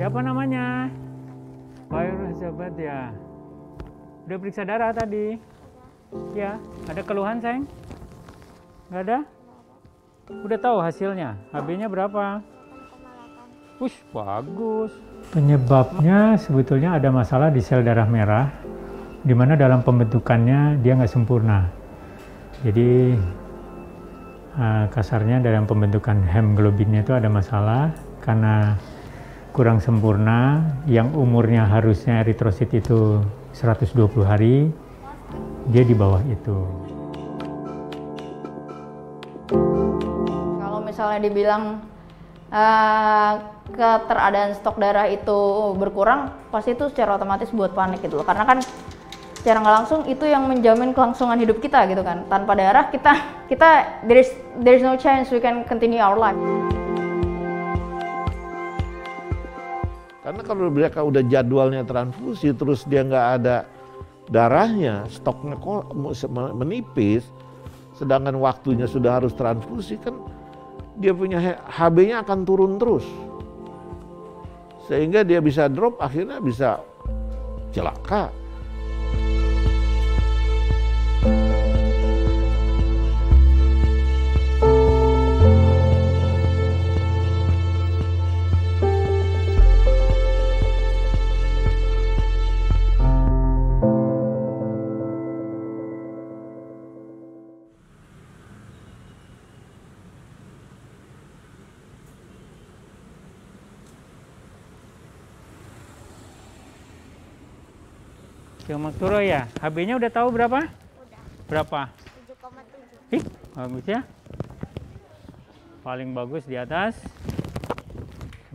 Siapa namanya? Khairul Zabat ya. Udah periksa darah tadi? Ya. Ada keluhan, sayang? Nggak ada? Udah tahu hasilnya? HB-nya berapa? Wush, bagus. Penyebabnya sebetulnya ada masalah di sel darah merah, di mana dalam pembentukannya dia nggak sempurna. Jadi kasarnya dalam pembentukan hemoglobinnya itu ada masalah karena kurang sempurna. Yang umurnya harusnya eritrosit itu 120 hari, dia di bawah itu. Kalau misalnya dibilang keteradaan stok darah itu berkurang, pasti itu secara otomatis buat panik gitu loh. Karena kan secara nggak langsung itu yang menjamin kelangsungan hidup kita gitu kan. Tanpa darah kita there's no chance we can continue our life. Karena kalau mereka udah jadwalnya transfusi terus dia nggak ada darahnya, stoknya menipis, sedangkan waktunya sudah harus transfusi, kan dia punya HB-nya akan turun terus. Sehingga dia bisa drop, akhirnya bisa celaka. Makturo ya, HB-nya udah tahu berapa? Udah. Berapa? 7,7. Ih, bagus ya. Paling bagus di atas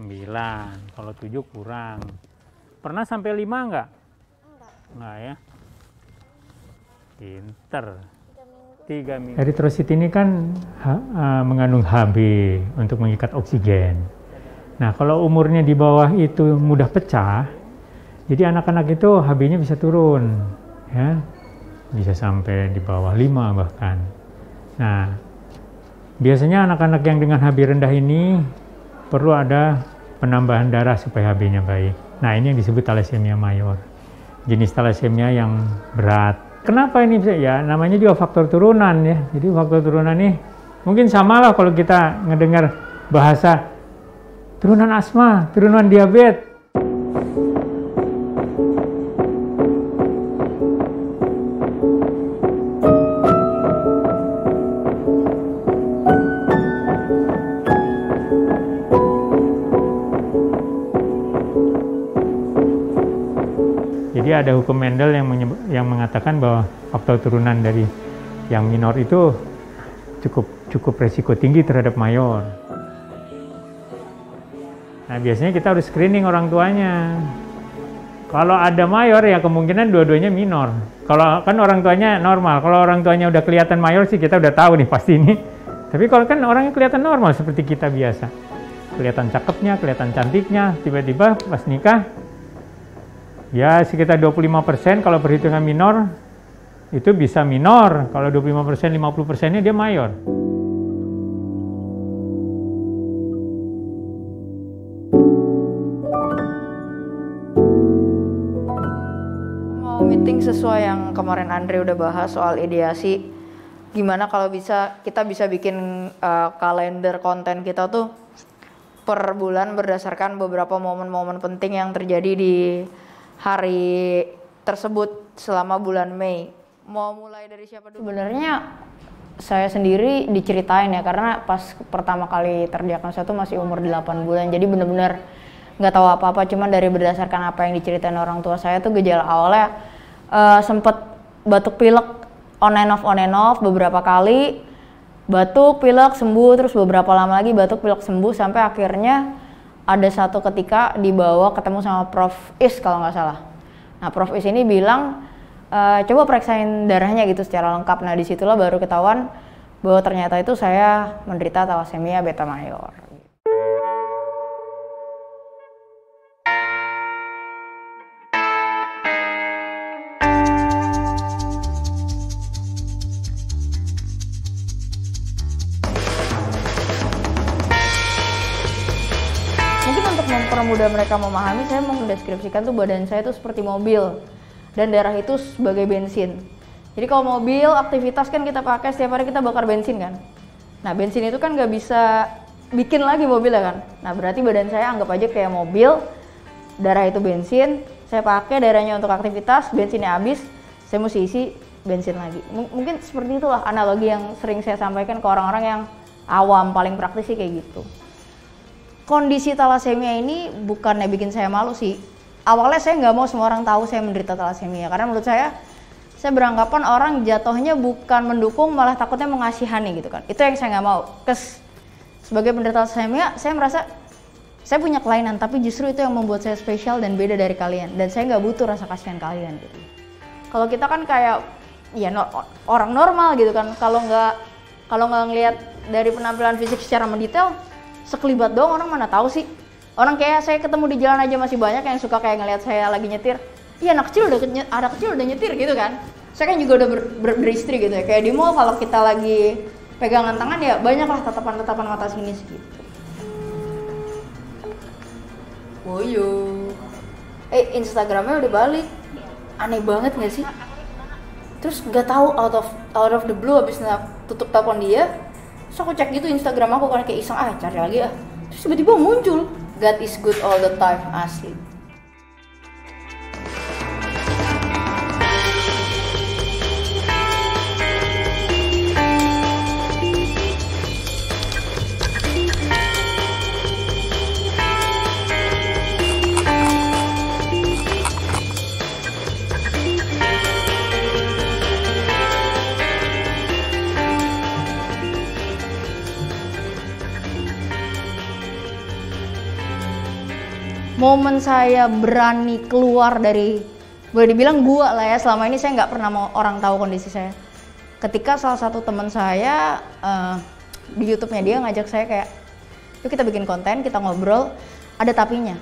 9, kalau 7 kurang. Pernah sampai 5 enggak? Enggak ya. Pinter. 3 minggu. Eritrosit ini kan mengandung HB untuk mengikat oksigen. Nah, kalau umurnya di bawah itu mudah pecah, jadi anak-anak itu HB-nya bisa turun, ya, bisa sampai di bawah 5 bahkan. Nah, biasanya anak-anak yang dengan HB rendah ini perlu ada penambahan darah supaya HB-nya baik. Nah, ini yang disebut thalassemia mayor, jenis thalassemia yang berat. Kenapa ini bisa? Ya, namanya juga faktor turunan ya. Jadi faktor turunan ini mungkin sama lah kalau kita ngedengar bahasa turunan asma, turunan diabetes. Jadi ada hukum Mendel yang mengatakan bahwa faktor turunan dari yang minor itu cukup resiko tinggi terhadap mayor. Nah, biasanya kita harus screening orang tuanya. Kalau ada mayor ya kemungkinan dua-duanya minor. Kalau kan orang tuanya normal, kalau orang tuanya udah kelihatan mayor sih kita udah tahu nih pasti ini. Tapi kalau kan orangnya kelihatan normal seperti kita biasa, kelihatan cakepnya, kelihatan cantiknya, tiba-tiba pas nikah ya sekitar 25% kalau perhitungan minor itu bisa minor, kalau 25%, 50%-nya dia mayor. Mau meeting sesuai yang kemarin Andre udah bahas soal ideasi, gimana kalau kita bisa bikin kalender konten kita tuh per bulan berdasarkan beberapa momen-momen penting yang terjadi di hari tersebut selama bulan Mei. Mau mulai dari siapa dulu? Sebenarnya saya sendiri diceritain ya, karena pas pertama kali terdiagnosa tuh masih umur 8 bulan. Jadi bener-bener nggak tahu apa-apa, cuman dari berdasarkan apa yang diceritain orang tua saya tuh gejala awalnya sempet batuk pilek on and off beberapa kali. Batuk pilek sembuh, terus beberapa lama lagi batuk pilek sembuh, sampai akhirnya ada satu ketika dibawa ketemu sama Prof. Is kalau nggak salah. Nah, Prof. Is ini bilang coba periksain darahnya gitu secara lengkap. Nah, disitulah baru ketahuan bahwa ternyata itu saya menderita thalassemia beta mayor. Mungkin untuk mempermudah mereka memahami, saya mau mendeskripsikan tuh badan saya tuh seperti mobil dan darah itu sebagai bensin. Jadi kalau mobil aktivitas kan kita pakai setiap hari, kita bakar bensin kan. Nah bensin itu kan nggak bisa bikin lagi mobil ya kan. Nah berarti badan saya anggap aja kayak mobil, darah itu bensin, saya pakai darahnya untuk aktivitas, bensinnya habis, saya mesti isi bensin lagi. Mungkin seperti itulah analogi yang sering saya sampaikan ke orang-orang yang awam, paling praktis sih kayak gitu. Kondisi talasemia ini bukannya bikin saya malu sih. Awalnya saya nggak mau semua orang tahu saya menderita talasemia, karena menurut saya beranggapan orang jatuhnya bukan mendukung, malah takutnya mengasihani gitu kan. Itu yang saya nggak mau. Sebagai penderita talasemia, saya merasa saya punya kelainan, tapi justru itu yang membuat saya spesial dan beda dari kalian. Dan saya nggak butuh rasa kasihan kalian gitu. Kalau kita kan kayak ya orang normal gitu kan, kalau nggak ngelihat dari penampilan fisik secara mendetail, sekelibat doang orang mana tahu sih. Orang kayak saya ketemu di jalan aja masih banyak yang suka kayak ngelihat saya lagi nyetir. Iya anak kecil udah nyetir gitu kan. Saya kan juga udah beristri gitu ya. Kayak di mall kalau kita lagi pegangan tangan ya banyaklah tatapan mata sinis gitu. Woyo. Instagramnya udah balik. Aneh banget nggak sih? Terus nggak tahu out of the blue abis tutup telepon dia, terus aku cek gitu Instagram aku karena kayak iseng cari lagi terus tiba-tiba muncul God is good all the time, asli. Momen saya berani keluar dari, boleh dibilang gua lah ya, selama ini saya nggak pernah mau orang tahu kondisi saya. Ketika salah satu teman saya di YouTube-nya dia ngajak saya kayak, yuk kita bikin konten, kita ngobrol, ada tapinya.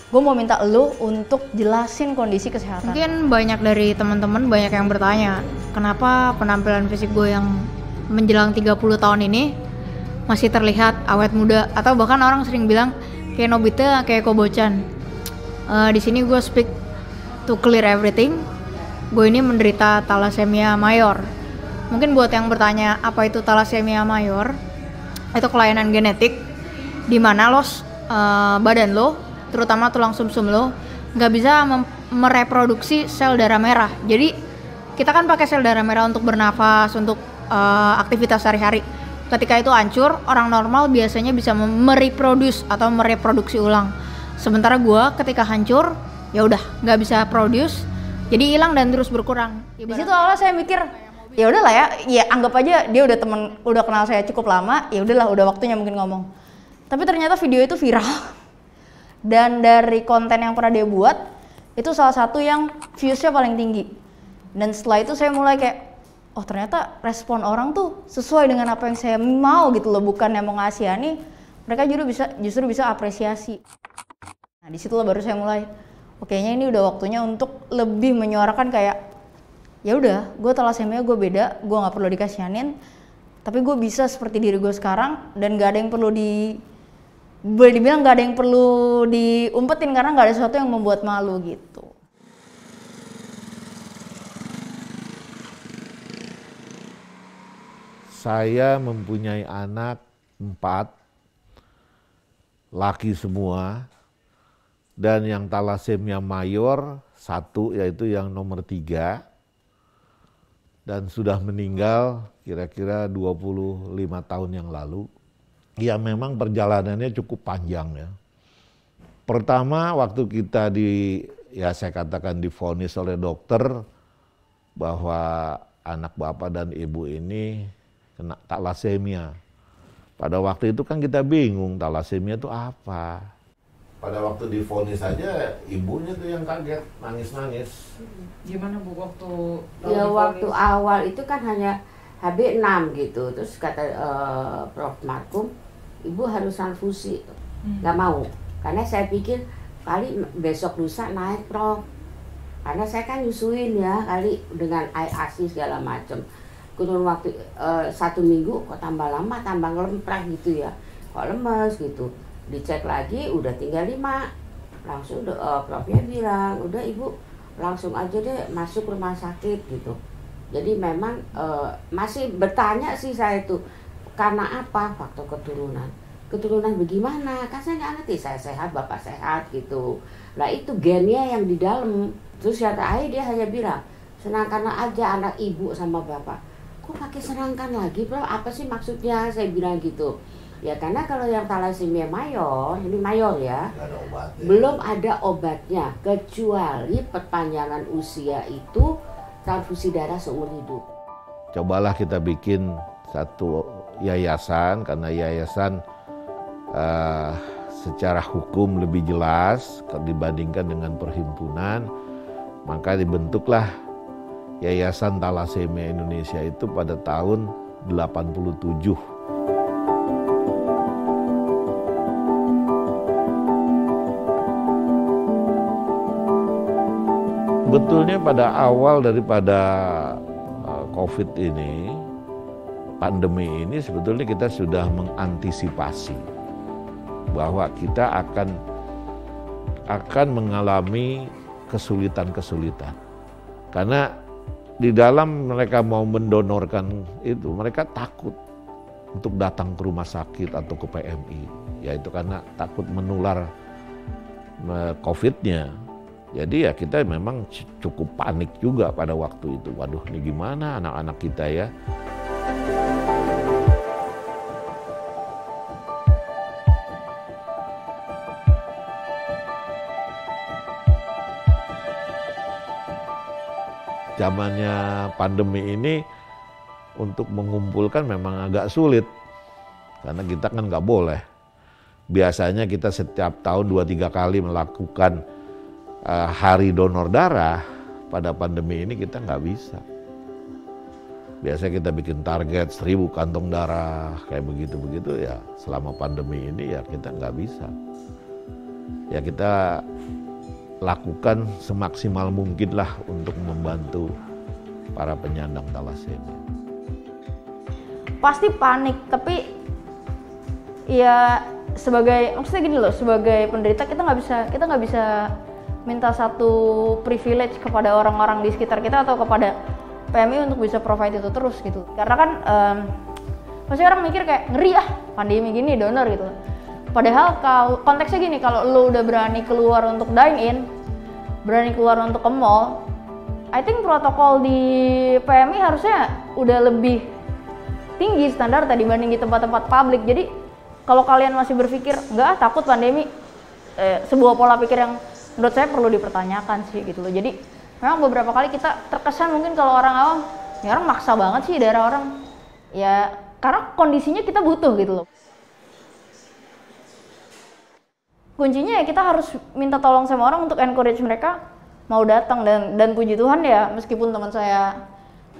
Gue mau minta lu untuk jelasin kondisi kesehatan. Mungkin banyak dari teman-teman banyak yang bertanya, kenapa penampilan fisik gue yang menjelang 30 tahun ini masih terlihat awet muda, atau bahkan orang sering bilang kayak Nobita, kayak Kobo-chan. Di sini gue speak to clear everything. Gue ini menderita talasemia mayor. Mungkin buat yang bertanya apa itu talasemia mayor, itu kelainan genetik di mana badan lo, terutama tulang sumsum lo, nggak bisa mereproduksi sel darah merah. Jadi kita kan pakai sel darah merah untuk bernafas, untuk aktivitas sehari-hari. Ketika itu hancur, orang normal biasanya bisa mereproduksi ulang. Sementara gue ketika hancur, ya udah nggak bisa produce, jadi hilang dan terus berkurang. Di situ awalnya saya mikir, ya udahlah ya anggap aja dia udah kenal saya cukup lama, ya udahlah udah waktunya mungkin ngomong. Tapi ternyata video itu viral. Dan dari konten yang pernah dia buat, itu salah satu yang views-nya paling tinggi. Dan setelah itu saya mulai kayak, oh ternyata respon orang tuh sesuai dengan apa yang saya mau gitu loh, bukan yang mau ngasihani, mereka justru bisa apresiasi. Nah disitulah baru saya mulai, kayaknya ini udah waktunya untuk lebih menyuarakan kayak, ya udah, gue talasemia, gue beda, gue nggak perlu dikasihanin, tapi gue bisa seperti diri gue sekarang dan nggak ada yang perlu boleh dibilang nggak ada yang perlu diumpetin karena nggak ada sesuatu yang membuat malu gitu. Saya mempunyai anak 4, laki semua, dan yang talasemia mayor 1, yaitu yang nomor 3, dan sudah meninggal kira-kira 25 tahun yang lalu. Ya memang perjalanannya cukup panjang ya. Pertama waktu kita saya katakan divonis oleh dokter bahwa anak bapak dan ibu ini kena talasemia. Pada waktu itu kan kita bingung talasemia itu apa. Pada waktu divonis saja ibunya tuh yang kaget, nangis-nangis. Gimana Bu waktu waktu awal itu kan hanya HB6 gitu. Terus kata Prof Markum, ibu harus transfusi. Gak mau, karena saya pikir kali besok lusa naik Prof. Karena saya kan nyusuin ya, kali dengan air ASI segala macam. Kurun waktu 1 minggu kok tambah lama, tambah ngelemprak gitu ya, kok lemes gitu. Dicek lagi udah tinggal 5. Langsung profnya bilang, udah ibu langsung aja deh masuk rumah sakit gitu. Jadi memang masih bertanya sih saya tuh, karena apa? Faktor keturunan. Keturunan bagaimana? Kan saya nggak ngerti, saya sehat, bapak sehat gitu. Nah itu gennya yang di dalam. Terus kata ayah dia hanya bilang, senangkan aja anak ibu sama bapak. Kok pakai senangkan lagi bro? Apa sih maksudnya? Saya bilang gitu. Ya karena kalau yang thalassemia mayor, ini mayor ya, belum ada obatnya. Kecuali perpanjangan usia itu transfusi darah seumur hidup. Cobalah kita bikin satu yayasan, karena yayasan secara hukum lebih jelas dibandingkan dengan perhimpunan. Maka dibentuklah Yayasan Thalassemia Indonesia itu pada tahun 87. Sebetulnya pada awal daripada COVID ini, pandemi ini sebetulnya kita sudah mengantisipasi bahwa kita akan mengalami kesulitan-kesulitan. Karena di dalam mereka mau mendonorkan itu, mereka takut untuk datang ke rumah sakit atau ke PMI. Yaitu karena takut menular COVID-nya. Jadi ya kita memang cukup panik juga pada waktu itu. Waduh, ini gimana anak-anak kita ya? Zamannya pandemi ini untuk mengumpulkan memang agak sulit. Karena kita kan nggak boleh. Biasanya kita setiap tahun 2-3 kali melakukan hari donor darah. Pada pandemi ini kita nggak bisa. Biasanya kita bikin target 1000 kantong darah, kayak begitu-begitu ya. Selama pandemi ini ya kita nggak bisa. Ya kita lakukan semaksimal mungkin lah untuk membantu para penyandang thalassemia. Pasti panik, tapi ya maksudnya gini loh, sebagai penderita kita nggak bisa minta satu privilege kepada orang-orang di sekitar kita atau kepada PMI untuk bisa provide itu terus gitu. Karena kan pasti orang mikir kayak ngeri pandemi gini donor gitu. Padahal kalau konteksnya gini, kalau lo udah berani keluar untuk dine in, berani keluar untuk ke mall, I think protokol di PMI harusnya udah lebih tinggi standar dibanding di tempat-tempat publik. Jadi kalau kalian masih berpikir enggak takut pandemi, sebuah pola pikir yang menurut saya perlu dipertanyakan sih gitu loh. Jadi memang beberapa kali kita terkesan mungkin kalau orang awam, ini orang maksa banget sih daerah orang. Ya karena kondisinya kita butuh gitu loh. Kuncinya ya kita harus minta tolong sama orang untuk encourage mereka mau datang, dan puji Tuhan ya meskipun teman saya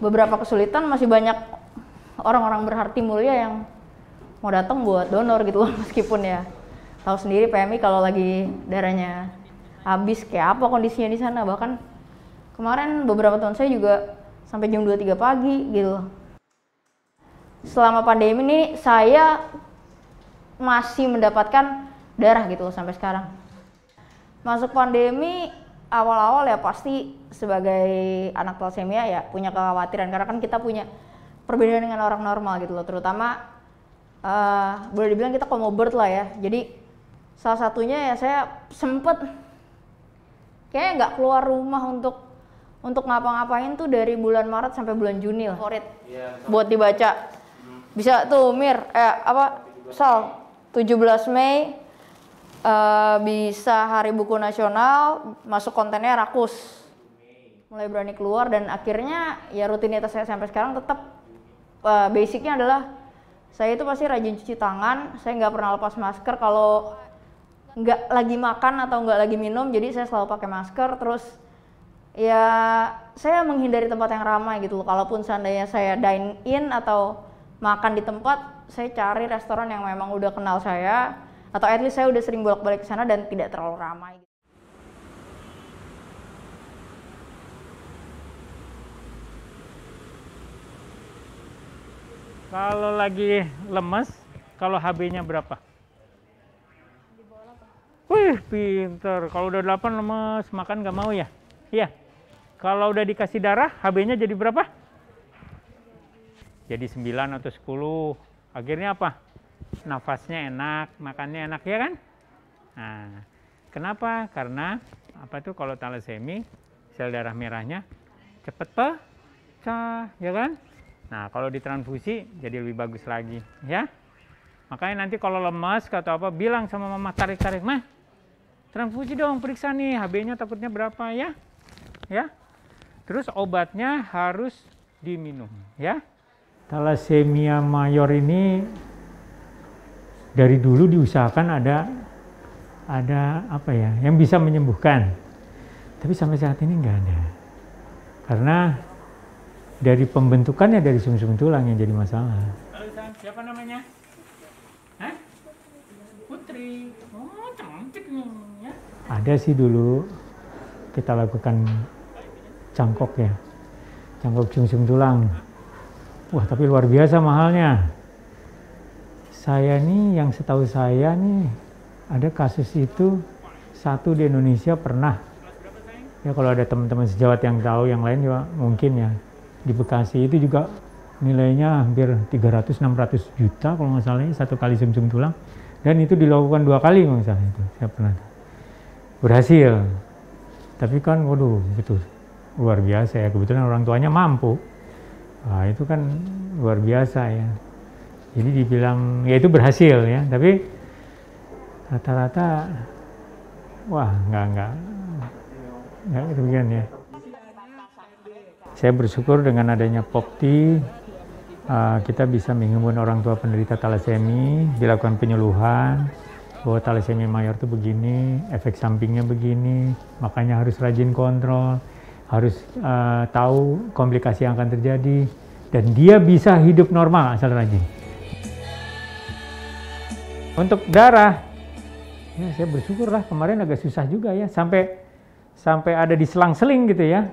beberapa kesulitan, masih banyak orang-orang berhati mulia yang mau datang buat donor gitu loh. Meskipun ya tahu sendiri PMI kalau lagi darahnya habis kayak apa kondisinya di sana. Bahkan kemarin beberapa teman saya juga sampai jam 2-3 pagi gitu. Selama pandemi ini saya masih mendapatkan darah gitu loh sampai sekarang. Masuk pandemi awal-awal ya pasti sebagai anak thalassemia ya punya kekhawatiran, karena kan kita punya perbedaan dengan orang normal gitu loh, terutama boleh dibilang kita comorbid lah ya. Jadi salah satunya ya saya sempet kayaknya nggak keluar rumah untuk ngapa-ngapain tuh dari bulan Maret sampai bulan Juni lah. Favorit buat dibaca. Bisa tuh Sal 17 Mei bisa Hari Buku Nasional, masuk kontennya Rakus. Mulai berani keluar dan akhirnya ya rutinitas saya sampai sekarang tetap basicnya adalah saya itu pasti rajin cuci tangan. Saya nggak pernah lepas masker kalau nggak lagi makan atau nggak lagi minum, jadi saya selalu pakai masker. Terus ya saya menghindari tempat yang ramai gitu loh. Kalaupun seandainya saya dine in atau makan di tempat, saya cari restoran yang memang udah kenal saya, atau at least saya udah sering bolak-balik ke sana dan tidak terlalu ramai. Kalau lagi lemes, kalau HB-nya berapa? Wih, pinter. Kalau udah 8 lemes, makan nggak mau ya? Iya. Kalau udah dikasih darah, HB-nya jadi berapa? Jadi 9 atau 10. Akhirnya apa? Nafasnya enak, makannya enak, ya kan? Nah, kenapa? Karena apa tuh kalau talasemi, sel darah merahnya cepet pecah, ya kan? Nah, kalau ditransfusi jadi lebih bagus lagi, ya. Makanya nanti kalau lemas atau apa, bilang sama mama, tarik-tarik, mah, transfusi dong, periksa nih, HB-nya takutnya berapa, ya. Ya. Terus obatnya harus diminum, ya. Talasemia mayor ini dari dulu diusahakan ada apa ya, yang bisa menyembuhkan. Tapi sampai saat ini nggak ada. Karena dari pembentukannya dari sumsum tulang yang jadi masalah. Halo, siapa namanya? Hah? Putri. Oh, cantik nih, ya. Ada sih dulu kita lakukan cangkok ya. Cangkok sumsum tulang. Wah, tapi luar biasa mahalnya. Saya nih, yang setahu saya nih, ada kasus itu satu di Indonesia pernah. Ya kalau ada teman-teman sejawat yang tahu, yang lain juga mungkin ya. Di Bekasi itu juga nilainya hampir 300-600 juta kalau nggak salah, satu kali sumsum tulang. Dan itu dilakukan 2 kali kalau nggak salah itu. Saya pernah. Berhasil. Tapi kan, waduh, betul. Luar biasa ya. Kebetulan orang tuanya mampu. Wah, itu kan luar biasa ya. Jadi dibilang, ya itu berhasil ya. Tapi rata-rata, wah nggak demikian ya. Saya bersyukur dengan adanya Popti, kita bisa menghimbau orang tua penderita talasemi, dilakukan penyuluhan bahwa talasemi mayor itu begini, efek sampingnya begini, makanya harus rajin kontrol, harus tahu komplikasi yang akan terjadi, dan dia bisa hidup normal asal rajin. Untuk darah, ya saya bersyukur lah, kemarin agak susah juga ya, sampai ada di selang-seling gitu ya,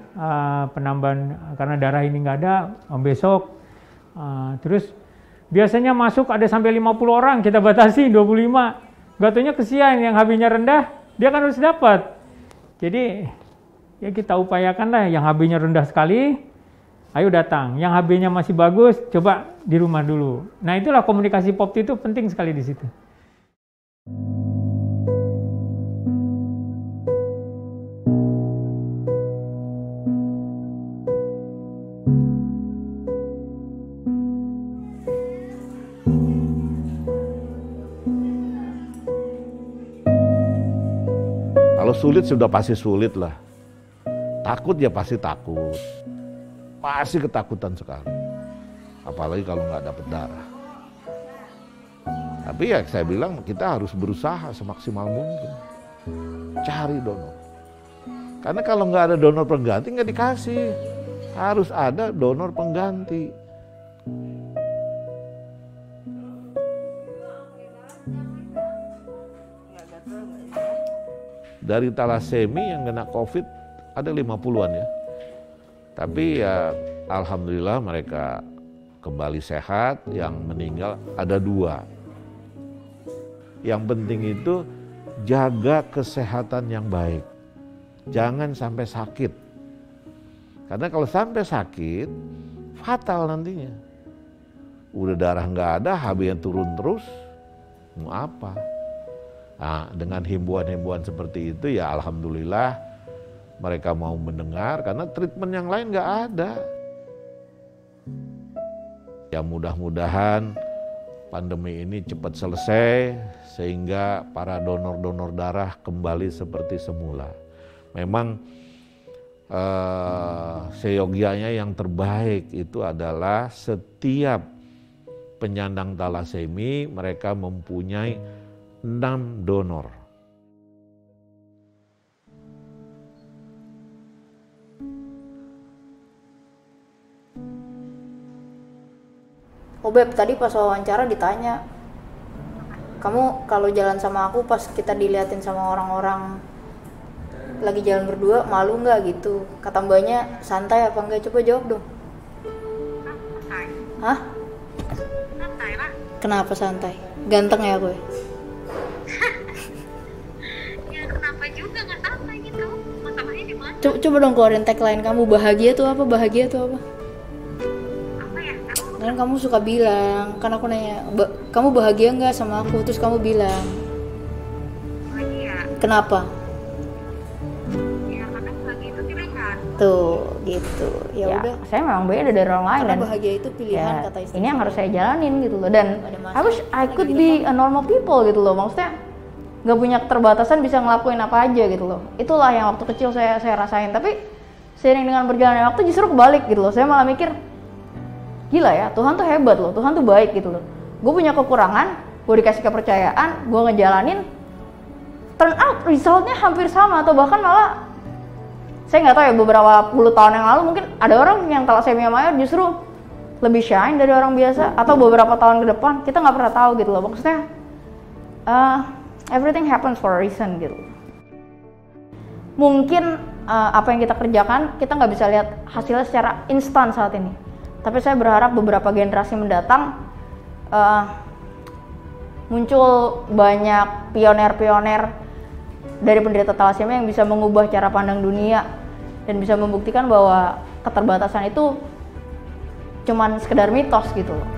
penambahan karena darah ini nggak ada, besok. Terus biasanya masuk ada sampai 50 orang, kita batasi 25. Nggak taunya kesian, yang HB-nya rendah, dia kan harus dapat. Jadi ya kita upayakanlah yang HB-nya rendah sekali, ayo datang. Yang HB-nya masih bagus, coba di rumah dulu. Nah itulah komunikasi Popti itu penting sekali di situ. Kalau sulit sudah pasti sulit lah. Takut ya pasti takut. Pasti ketakutan sekali. Apalagi kalau nggak dapat darah. Tapi ya saya bilang kita harus berusaha semaksimal mungkin. Cari donor. Karena kalau nggak ada donor pengganti nggak dikasih. Harus ada donor pengganti. Dari talasemi yang kena COVID ada 50-an ya. Tapi ya alhamdulillah mereka kembali sehat, yang meninggal ada 2. Yang penting itu jaga kesehatan yang baik. Jangan sampai sakit. Karena kalau sampai sakit, fatal nantinya. Udah darah nggak ada, HB-nya turun terus, mau apa? Nah, dengan himbauan-himbauan seperti itu ya alhamdulillah mereka mau mendengar karena treatment yang lain nggak ada. Ya mudah-mudahan pandemi ini cepat selesai sehingga para donor-donor darah kembali seperti semula. Memang seyogyanya yang terbaik itu adalah setiap penyandang talasemi mereka mempunyai 6 donor. Oh Beb, tadi pas wawancara ditanya, kamu kalau jalan sama aku pas kita diliatin sama orang-orang lagi jalan berdua, malu nggak gitu? Kata mbaknya santai apa enggak? Coba jawab dong. Santai. Hah? Santai lah. Kenapa santai? Ganteng ya gue? Coba dong keluarin tagline kamu, bahagia tuh apa? Bahagia tuh apa? Apa ya? Kan kamu suka bilang, kan aku nanya, kamu bahagia nggak sama aku? Terus kamu bilang, Bahagia. kenapa? Ya karena bahagia itu pilihan. Tuh, gitu. Ya udah. Saya memang beda dari orang lain, Karena dan bahagia itu pilihan, kata istri. ini yang harus saya jalanin gitu loh. Dan Pada masa I wish I lagi could di be depan. a normal people gitu loh. Maksudnya nggak punya keterbatasan, bisa ngelakuin apa aja gitu loh. Itulah yang waktu kecil saya rasain. Tapi seiring dengan berjalannya waktu justru kebalik gitu loh. Saya malah mikir, gila ya, Tuhan tuh hebat loh, Tuhan tuh baik gitu loh. Gue punya kekurangan, gue dikasih kepercayaan, gue ngejalanin, turn out resultnya hampir sama, atau bahkan malah saya nggak tahu ya, beberapa puluh tahun yang lalu mungkin ada orang yang thalassemia mayor justru lebih shine dari orang biasa, atau beberapa tahun ke depan kita nggak pernah tahu gitu loh. Maksudnya everything happens for a reason gitu. Mungkin apa yang kita kerjakan kita nggak bisa lihat hasilnya secara instan saat ini, tapi saya berharap beberapa generasi mendatang muncul banyak pioner-pioner dari penderita thalassemia yang bisa mengubah cara pandang dunia dan bisa membuktikan bahwa keterbatasan itu cuman sekedar mitos gitu loh.